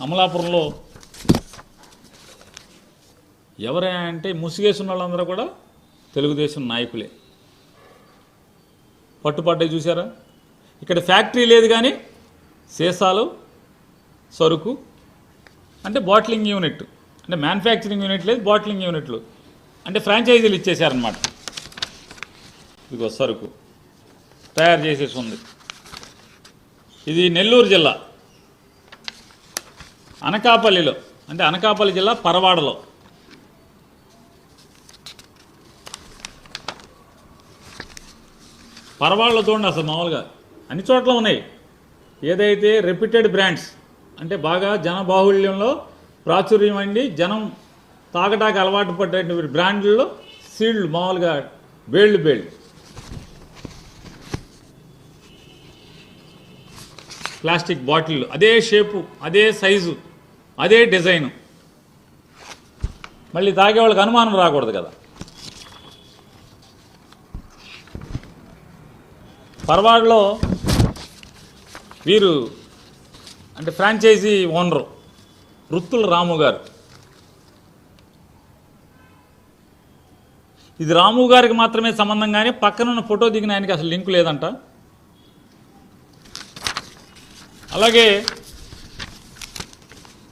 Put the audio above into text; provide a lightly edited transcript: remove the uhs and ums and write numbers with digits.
అమలాపురంలో ఎవరైనా అంటే ముసుగేసిన వాళ్ళందరూ కూడా తెలుగుదేశం నాయకులే. పట్టుపడ్డాయి చూసారా? ఇక్కడ ఫ్యాక్టరీ లేదు కానీ సీసాలు, సరుకు అంటే బాటిలింగ్ యూనిట్, అంటే మ్యానుఫ్యాక్చరింగ్ యూనిట్ లేదు, బాటిలింగ్ యూనిట్లు అంటే ఫ్రాంచైజీలు ఇచ్చేశారనమాట. ఇదిగో సరుకు తయారు చేసేసి ఉంది. ఇది నెల్లూరు జిల్లా అనకాపల్లిలో, అంటే అనకాపల్లి జిల్లా పరవాడలో. పరవాడలో చూడండి, అసలు మామూలుగా అన్ని చోట్ల ఉన్నాయి. ఏదైతే రెప్యూటెడ్ బ్రాండ్స్ అంటే బాగా జనబాహుళ్యంలో ప్రాచుర్యం అండి, జనం తాగటానికి అలవాటు పడ్డటువంటి బ్రాండ్లలో సీల్డ్ మామూలుగా బేల్డ్ ప్లాస్టిక్ బాటిల్, అదే షేపు, అదే సైజు, అదే డిజైను. మళ్ళీ తాగే వాళ్ళకి అనుమానం రాకూడదు కదా. పరవాడలో వీరు అంటే ఫ్రాంచైజీ ఓనరు రుత్తుల రాము గారు. ఇది రాము గారికి మాత్రమే సంబంధం, కానీ పక్కనున్న ఫోటో దిగిన ఆయనకి అసలు లింకు లేదంట. అలాగే